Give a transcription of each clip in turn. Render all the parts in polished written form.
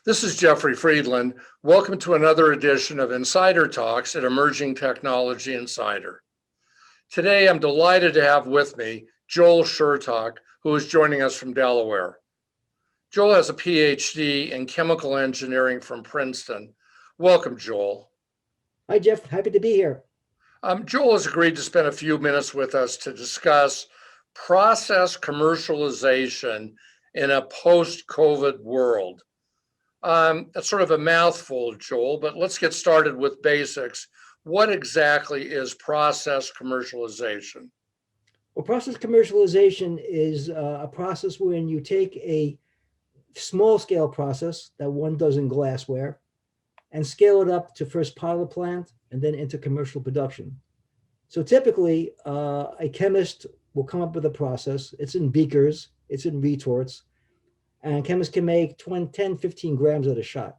This is Jeffrey Friedland. Welcome to another edition of Insider Talks at Emerging Technology Insider. Today, I'm delighted to have with me Joel Shertok, who is joining us from Delaware. Joel has a PhD in chemical engineering from Princeton. Welcome, Joel. Hi, Jeff. Happy to be here. Joel has agreed to spend a few minutes with us to discuss process commercialization in a post-COVID world. That's sort of a mouthful, Joel, but let's get started with basics. What exactly is process commercialization? Well, process commercialization is a process wherein you take a small scale process that one does in glassware and scale it up to first pilot plant and then into commercial production. So typically, a chemist will come up with a process. It's in beakers, it's in retorts, and chemists can make 10, 15 grams at a shot.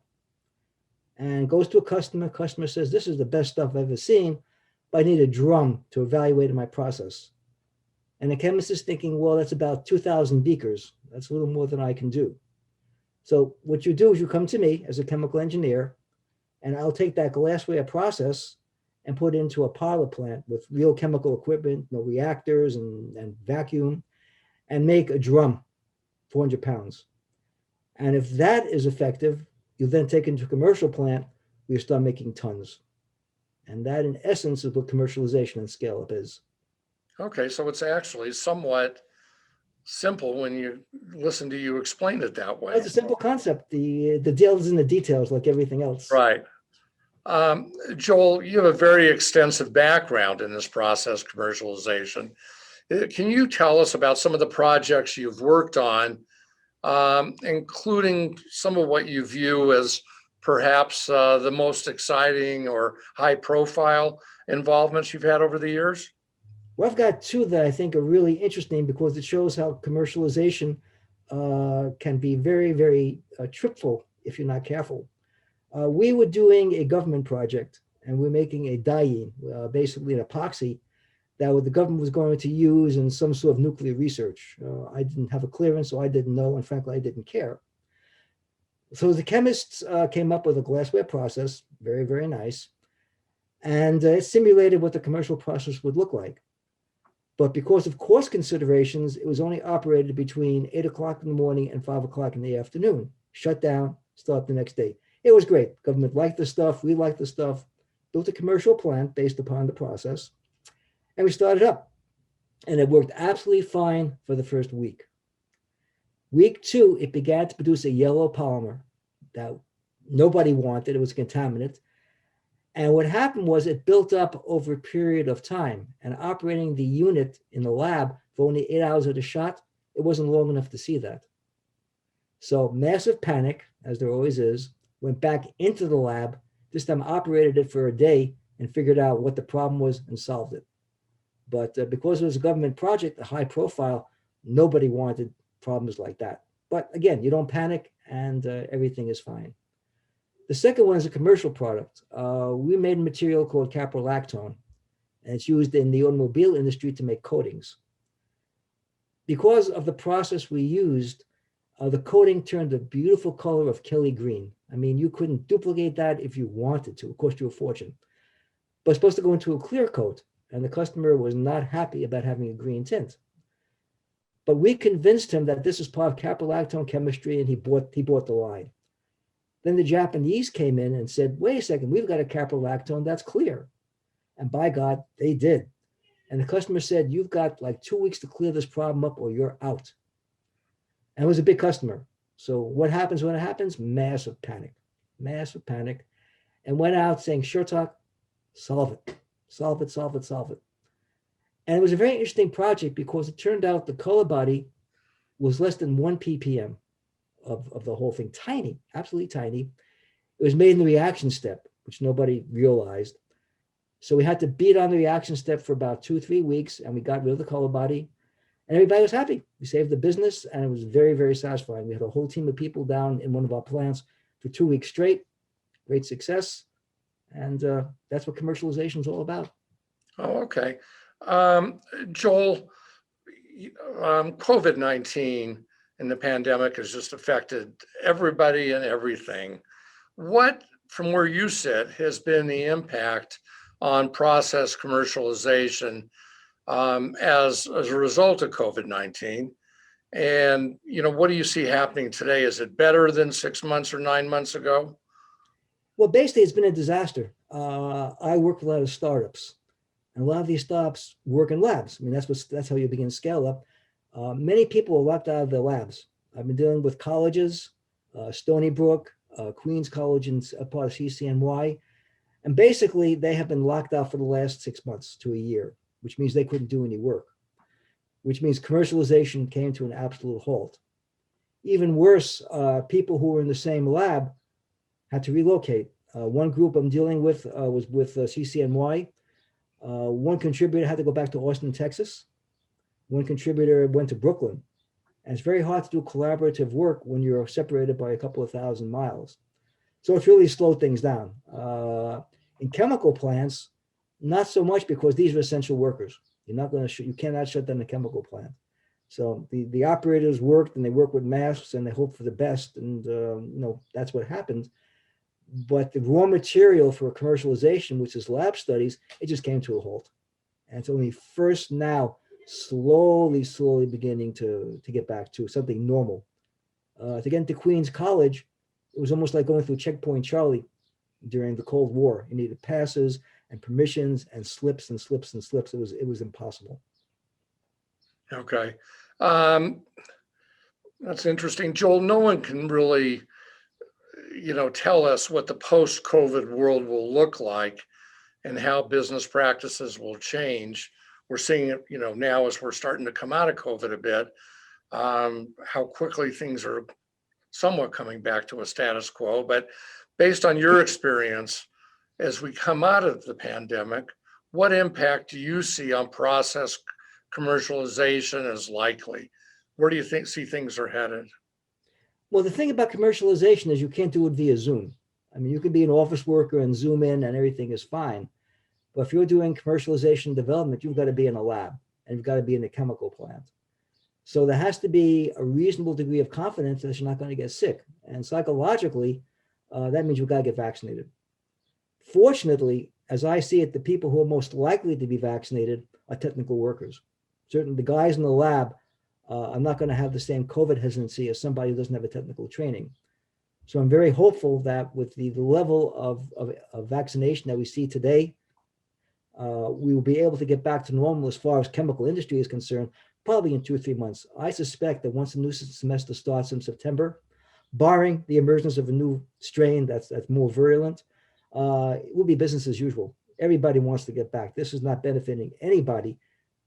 And goes to a customer says, this is the best stuff I've ever seen, but I need a drum to evaluate my process. And the chemist is thinking, well, that's about 2,000 beakers. That's a little more than I can do. So what you do is you come to me as a chemical engineer, and I'll take that glassware process and put it into a pilot plant with real chemical equipment, reactors and vacuum, and make a drum, 400 pounds. And if that is effective, you then take it into a commercial plant where you start making tons. And that, in essence, is what commercialization and scale-up is. Okay, so it's actually somewhat simple when you listen to you explain it that way. It's a simple concept. The deal is in the details, like everything else. Right. Joel, you have a very extensive background in this process commercialization. Can you tell us about some of the projects you've worked on, including some of what you view as perhaps the most exciting or high-profile involvements you've had over the years? Well, I've got two that I think are really interesting because it shows how commercialization can be very, very trickful if you're not careful. We were doing a government project, and we're making a diene, basically an epoxy, that the government was going to use in some sort of nuclear research. I didn't have a clearance, so I didn't know, and frankly, I didn't care. So the chemists came up with a glassware process, very, very nice, and it simulated what the commercial process would look like. But because of cost considerations, it was only operated between 8 o'clock in the morning and 5 o'clock in the afternoon. Shut down, start the next day. It was great. Government liked the stuff, we liked the stuff, built a commercial plant based upon the process, and we started up. And it worked absolutely fine for the first week. Week 2, it began to produce a yellow polymer that nobody wanted. It was a contaminant. And what happened was it built up over a period of time, and operating the unit in the lab for only 8 hours at a shot, it wasn't long enough to see that. So massive panic, as there always is, went back into the lab, this time operated it for a day and figured out what the problem was and solved it. But because it was a government project, a high profile, nobody wanted problems like that. But again, you don't panic and everything is fine. The second one is a commercial product. We made a material called caprolactone, and it's used in the automobile industry to make coatings. Because of the process we used, the coating turned a beautiful color of Kelly green. I mean, you couldn't duplicate that if you wanted to. It cost you a fortune. But it's supposed to go into a clear coat, and the customer was not happy about having a green tint. But we convinced him that this is part of caprolactone chemistry, and he bought the line. Then the Japanese came in and said, wait a second, we've got a caprolactone that's clear. And by God, they did. And the customer said, you've got like 2 weeks to clear this problem up or you're out. And it was a big customer. So what happens when it happens? Massive panic, and went out saying, Shertok, solve it, solve it, solve it, solve it. And it was a very interesting project because it turned out the color body was less than 1 ppm of the whole thing, tiny, absolutely tiny. It was made in the reaction step, which nobody realized. So we had to beat on the reaction step for about 2-3 weeks, and we got rid of the color body, and everybody was happy. We saved the business, and it was very, very satisfying. We had a whole team of people down in one of our plants for 2 weeks straight, great success, and that's what commercialization is all about. Oh, okay. Joel, COVID-19 and the pandemic has just affected everybody and everything. What, from where you sit, has been the impact on process commercialization as a result of COVID-19? And, what do you see happening today? Is it better than 6 months or 9 months ago? Well, basically, it's been a disaster. I work with a lot of startups, and a lot of these startups work in labs. I mean, that's how you begin to scale up. Many people are locked out of their labs. I've been dealing with colleges, Stony Brook, Queens College, and a part of CCNY, and basically they have been locked out for the last 6 months to a year, which means they couldn't do any work, which means commercialization came to an absolute halt. Even worse, people who were in the same lab had to relocate. One group I'm dealing with was with CCNY. One contributor had to go back to Austin, Texas. One contributor went to Brooklyn. And it's very hard to do collaborative work when you're separated by a couple of thousand miles. So it's really slowed things down. In chemical plants, not so much, because these are essential workers. You cannot shut down a chemical plant. So the operators worked, and they work with masks, and they hope for the best, and that's what happened. But the raw material for commercialization, which is lab studies, it just came to a halt. And it's only first now, slowly beginning to get back to something normal. To get into Queens College, it was almost like going through Checkpoint Charlie during the Cold War. You needed passes and permissions and slips and slips and slips. It was impossible. Okay. That's interesting. Joel, no one can really, tell us what the post-COVID world will look like and how business practices will change. We're seeing it, now as we're starting to come out of COVID a bit, how quickly things are somewhat coming back to a status quo. But based on your experience, as we come out of the pandemic, what impact do you see on process commercialization as likely? Where do you see things are headed? Well, the thing about commercialization is you can't do it via Zoom. I mean, you can be an office worker and Zoom in and everything is fine. But if you're doing commercialization development, you've got to be in a lab, and you've got to be in a chemical plant. So there has to be a reasonable degree of confidence that you're not going to get sick. And psychologically, that means you've got to get vaccinated. Fortunately, as I see it, the people who are most likely to be vaccinated are technical workers. Certainly the guys in the lab are not going to have the same COVID hesitancy as somebody who doesn't have a technical training. So I'm very hopeful that with the level of vaccination that we see today, we will be able to get back to normal as far as chemical industry is concerned, probably in 2 or 3 months. I suspect that once the new semester starts in September, barring the emergence of a new strain that's more virulent, it will be business as usual. Everybody wants to get back. This is not benefiting anybody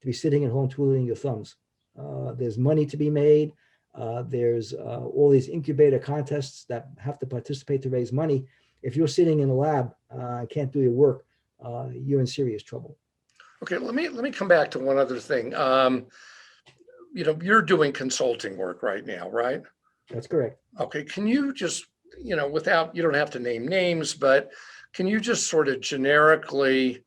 to be sitting at home twiddling your thumbs. There's money to be made. There's all these incubator contests that have to participate to raise money. If you're sitting in a lab and can't do your work, you're in serious trouble. Okay, let me come back to one other thing. You're doing consulting work right now, right? That's correct. Okay, can you just, you don't have to name names, but can you just sort of generically,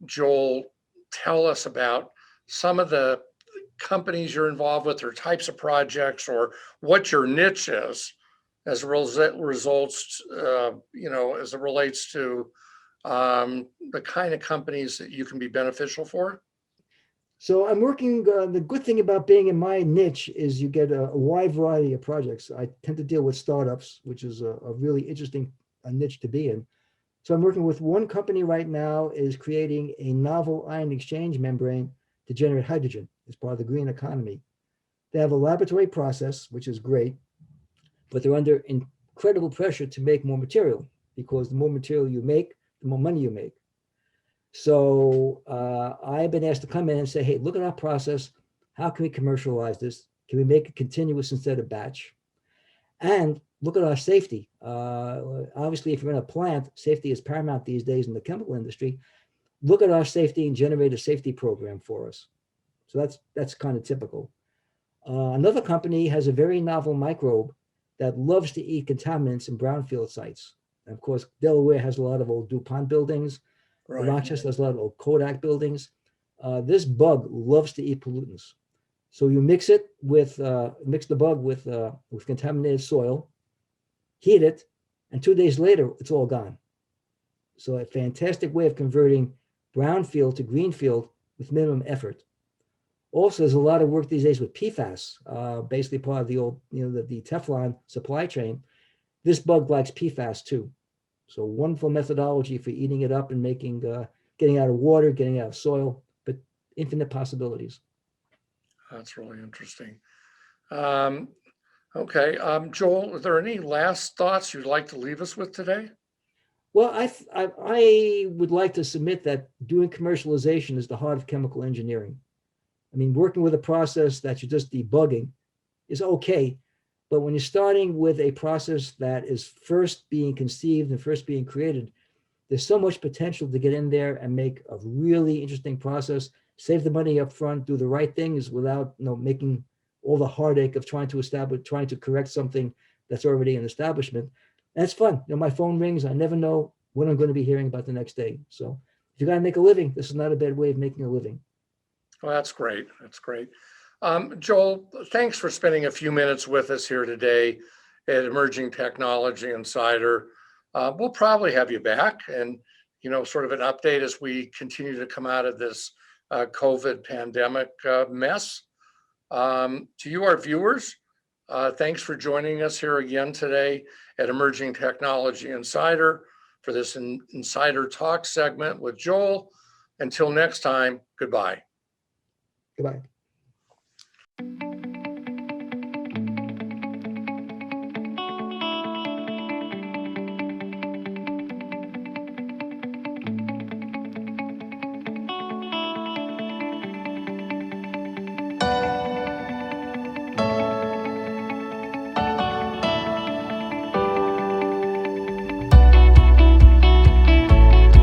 Joel, tell us about some of the companies you're involved with, or types of projects, or what your niche is as a results, as it relates to the kind of companies that you can be beneficial for? So I'm working, the good thing about being in my niche is you get a wide variety of projects. I tend to deal with startups, which is a really interesting niche to be in. So I'm working with one company right now is creating a novel ion exchange membrane to generate hydrogen as part of the green economy. They have a laboratory process, which is great, but they're under incredible pressure to make more material, because the more material you make, the more money you make. So I've been asked to come in and say, hey, look at our process. How can we commercialize this? Can we make it continuous instead of batch? And look at our safety. Obviously, if you're in a plant, safety is paramount these days in the chemical industry. Look at our safety and generate a safety program for us. So that's kind of typical. Another company has a very novel microbe that loves to eat contaminants in brownfield sites. And of course, Delaware has a lot of old DuPont buildings. Right. Rochester has a lot of old Kodak buildings. This bug loves to eat pollutants. So you mix it with mix the bug with contaminated soil, heat it, and 2 days later it's all gone. So a fantastic way of converting brownfield to greenfield with minimum effort. Also, there's a lot of work these days with PFAS, basically part of the old, the Teflon supply chain. This bug likes PFAS too. So wonderful methodology for eating it up and making, getting out of water, getting out of soil, but infinite possibilities. That's really interesting. Okay, Joel, are there any last thoughts you'd like to leave us with today? Well, I would like to submit that doing commercialization is the heart of chemical engineering. I mean, working with a process that you're just debugging is okay, but when you're starting with a process that is first being conceived and first being created, there's so much potential to get in there and make a really interesting process, save the money up front, do the right things without making all the heartache of trying to correct something that's already an establishment. And it's fun. My phone rings. I never know what I'm going to be hearing about the next day. So if you got to make a living, this is not a bad way of making a living. Well, that's great. That's great. Joel, thanks for spending a few minutes with us here today at Emerging Technology Insider. We'll probably have you back and, sort of an update as we continue to come out of this COVID pandemic mess. To you, our viewers, thanks for joining us here again today at Emerging Technology Insider for this Insider Talk segment with Joel. Until next time, goodbye. Goodbye.